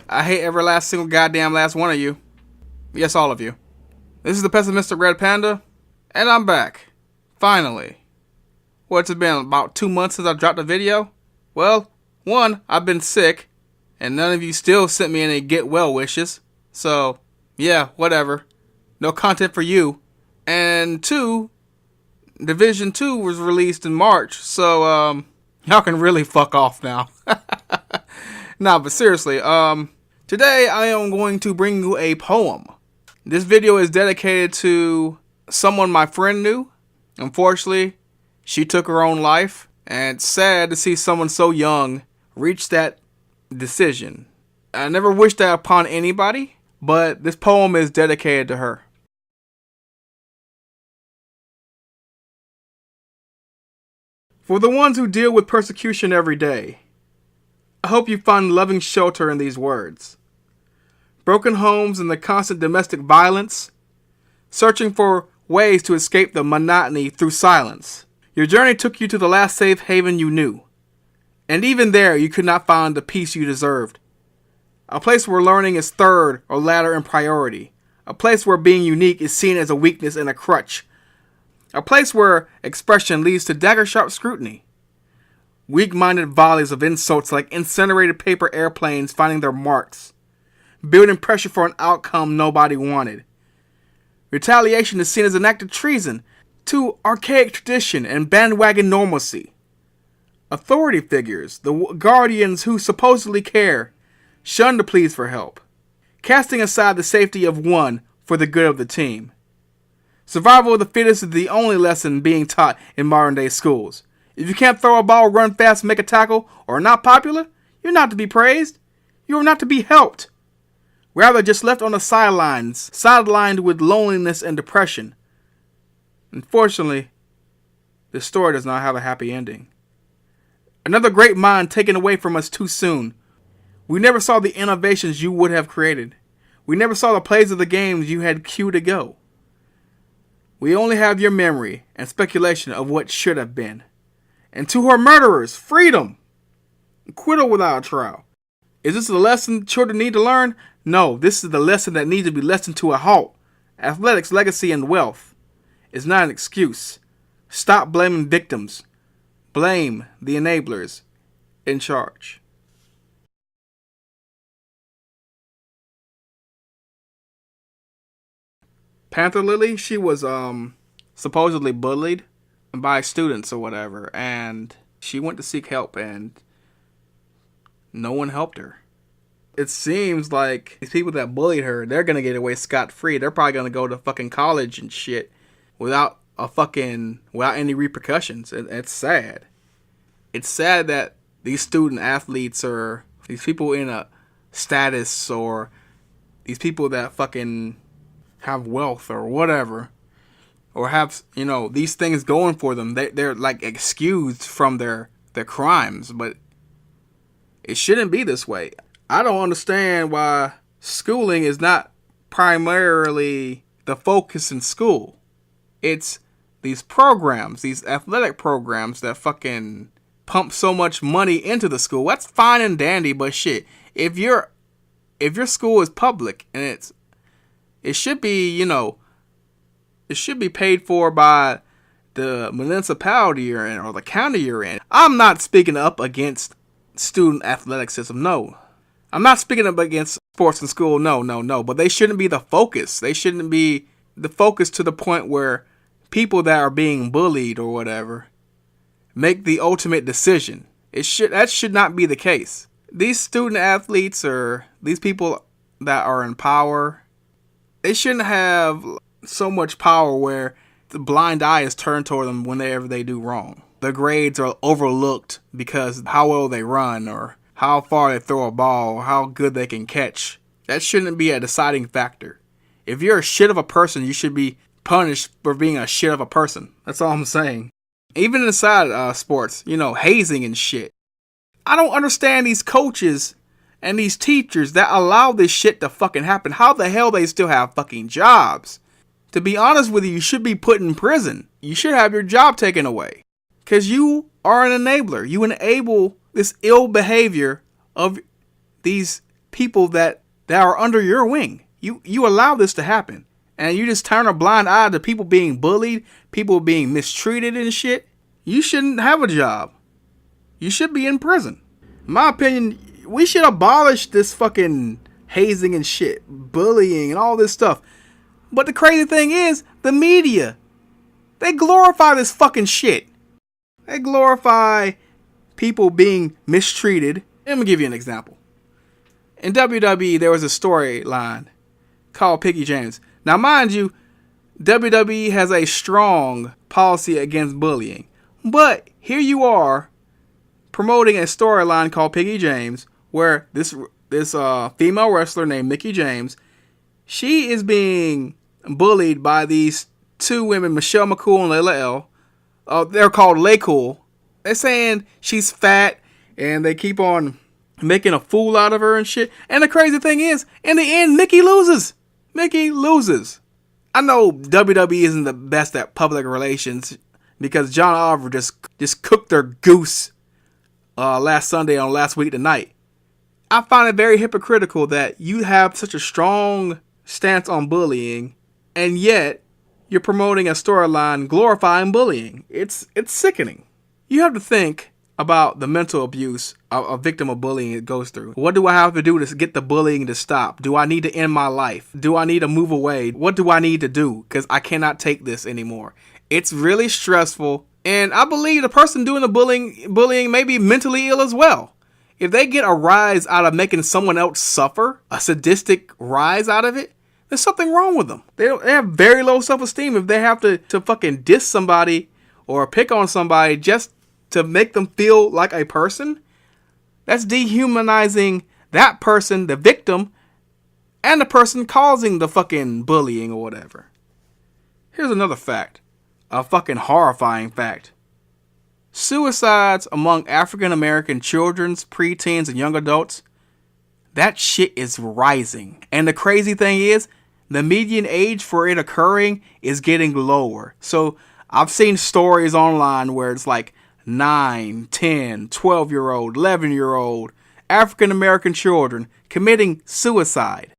I hate every last single goddamn last one of you. Yes, all of you. This is the Pessimistic Red Panda, and I'm back. Finally. What's it been, about 2 months since I dropped a video? Well, one, I've been sick, and none of you still sent me any get well wishes. So, yeah, whatever. No content for you. And two, Division 2 was released in March, so, y'all can really fuck off now. Nah, but seriously, today I am going to bring you a poem. This video is dedicated to someone my friend knew. Unfortunately, she took her own life, and it's sad to see someone so young reach that decision. I never wished that upon anybody, but this poem is dedicated to her. For the ones who deal with persecution every day, I hope you find loving shelter in these words. Broken homes and the constant domestic violence, searching for ways to escape the monotony through silence. Your journey took you to the last safe haven you knew, and even there you could not find the peace you deserved. A place where learning is third or latter in priority. A place where being unique is seen as a weakness and a crutch. A place where expression leads to dagger-sharp scrutiny. Weak-minded volleys of insults like incinerated paper airplanes finding their marks, building pressure for an outcome nobody wanted. Retaliation is seen as an act of treason to archaic tradition and bandwagon normalcy. Authority figures, the guardians who supposedly care, shun to pleas for help, casting aside the safety of one for the good of the team. Survival of the fittest is the only lesson being taught in modern-day schools. If you can't throw a ball, run fast, make a tackle, or are not popular, you're not to be praised. You are not to be helped. Rather, just left on the sidelines, sidelined with loneliness and depression. Unfortunately, this story does not have a happy ending. Another great mind taken away from us too soon. We never saw the innovations you would have created. We never saw the plays of the games you had queued to go. We only have your memory and speculation of what should have been. And to her murderers, freedom! Acquittal without a trial. Is this the lesson children need to learn? No, this is the lesson that needs to be lessened to a halt. Athletics, legacy, and wealth is not an excuse. Stop blaming victims. Blame the enablers in charge. Panther Lily, she was supposedly bullied by students or whatever, and she went to seek help and no one helped her. It seems like these people that bullied her, they're gonna get away scot-free. They're probably gonna go to fucking college and shit without any repercussions. It's sad. It's sad that these student athletes or these people in a status or these people that fucking have wealth or whatever, or have, these things going for them, they're like excused from their crimes, but it shouldn't be this way. I don't understand why schooling is not primarily the focus in school. It's these programs, these athletic programs that fucking pump so much money into the school. That's fine and dandy, but shit, if your school is public and it should be, it should be paid for by the municipality you're in or the county you're in. I'm not speaking up against student athleticism, no. I'm not speaking up against sports in school, no. But they shouldn't be the focus. They shouldn't be the focus to the point where people that are being bullied or whatever make the ultimate decision. That should not be the case. These student athletes or these people that are in power, they shouldn't have so much power where the blind eye is turned toward them whenever they do wrong. Their grades are overlooked because of how well they run or how far they throw a ball, or how good they can catch. That shouldn't be a deciding factor. If you're a shit of a person, you should be punished for being a shit of a person. That's all I'm saying. Even inside sports, hazing and shit. I don't understand these coaches and these teachers that allow this shit to fucking happen. How the hell they still have fucking jobs? To be honest with you, you should be put in prison. You should have your job taken away. Because you are an enabler. You enable this ill behavior of these people that are under your wing. You allow this to happen. And you just turn a blind eye to people being bullied, people being mistreated and shit. You shouldn't have a job. You should be in prison. In my opinion, we should abolish this fucking hazing and shit, bullying and all this stuff. But the crazy thing is, the media, they glorify this fucking shit. They glorify people being mistreated. Let me give you an example. In WWE, there was a storyline called Mickie James. Now, mind you, WWE has a strong policy against bullying. But here you are promoting a storyline called Mickie James, where this female wrestler named Mickie James, she is being bullied by these two women, Michelle McCool and Layla El. They're called LayCool. They're saying she's fat, and they keep on making a fool out of her and shit. And the crazy thing is, in the end, Mickie loses. Mickie loses. I know WWE isn't the best at public relations because John Oliver just cooked their goose last Sunday on Last Week Tonight. I find it very hypocritical that you have such a strong stance on bullying, and yet you're promoting a storyline glorifying bullying. It's sickening. You have to think about the mental abuse a victim of bullying goes through. What do I have to do to get the bullying to stop? Do I need to end my life? Do I need to move away? What do I need to do? Because I cannot take this anymore. It's really stressful. And I believe the person doing the bullying may be mentally ill as well. If they get a rise out of making someone else suffer, a sadistic rise out of it, there's something wrong with them. They have very low self-esteem if they have to fucking diss somebody or pick on somebody just to make them feel like a person. That's dehumanizing that person, the victim, and the person causing the fucking bullying or whatever. Here's another fact. A fucking horrifying fact. Suicides among African American children, preteens, and young adults, that shit is rising. And the crazy thing is, the median age for it occurring is getting lower. So I've seen stories online where it's like 9, 10, 12-year-old, 11-year-old African American children committing suicide.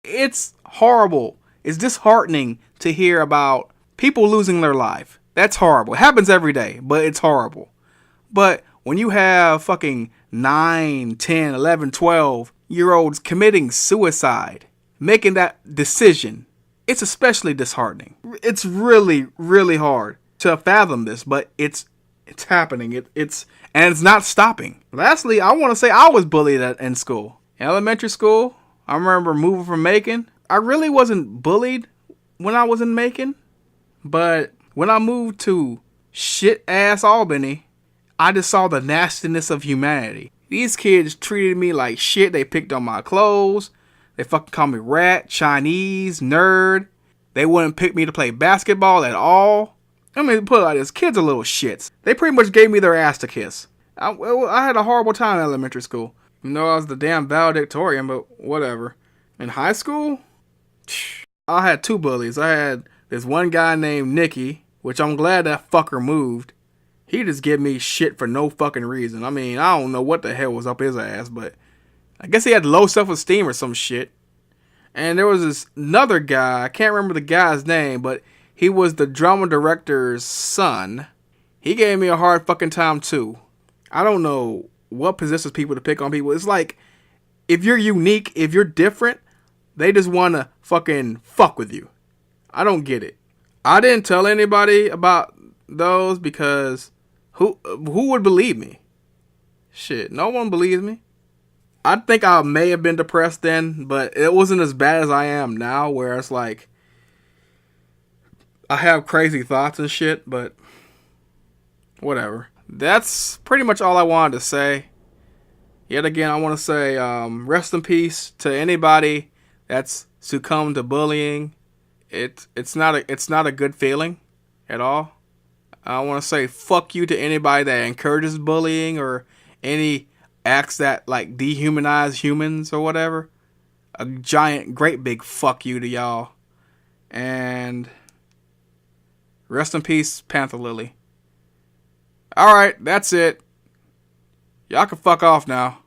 It's horrible. It's disheartening to hear about people losing their life. That's horrible. It happens every day, but it's horrible. But when you have fucking 9, 10, 11, 12-year-olds committing suicide, making that decision, it's especially disheartening. It's really, really hard to fathom this, but it's happening. It's not stopping. Lastly, I want to say I was bullied in school. In elementary school, I remember moving from Macon. I really wasn't bullied when I was in Macon, but when I moved to shit-ass Albany, I just saw the nastiness of humanity. These kids treated me like shit. They picked on my clothes. They fucking called me rat, Chinese, nerd. They wouldn't pick me to play basketball at all. I mean, put it like this, kids are little shits. They pretty much gave me their ass to kiss. I had a horrible time in elementary school. You know, I was the damn valedictorian, but whatever. In high school, I had two bullies. I had this one guy named Nicky, which I'm glad that fucker moved. He just gave me shit for no fucking reason. I mean, I don't know what the hell was up his ass, but I guess he had low self-esteem or some shit. And there was this another guy, I can't remember the guy's name, but he was the drama director's son. He gave me a hard fucking time too. I don't know what possesses people to pick on people. It's like, if you're unique, if you're different, they just want to fucking fuck with you. I don't get it. I didn't tell anybody about those because who would believe me? Shit, no one believes me. I think I may have been depressed then, but it wasn't as bad as I am now, where it's like I have crazy thoughts and shit, but whatever. That's pretty much all I wanted to say. Yet again, I want to say rest in peace to anybody that's succumbed to bullying. It's not a good feeling at all. I want to say fuck you to anybody that encourages bullying or any acts that like dehumanize humans or whatever. A giant, great big fuck you to y'all. And rest in peace, Panther Lily. Alright, that's it. Y'all can fuck off now.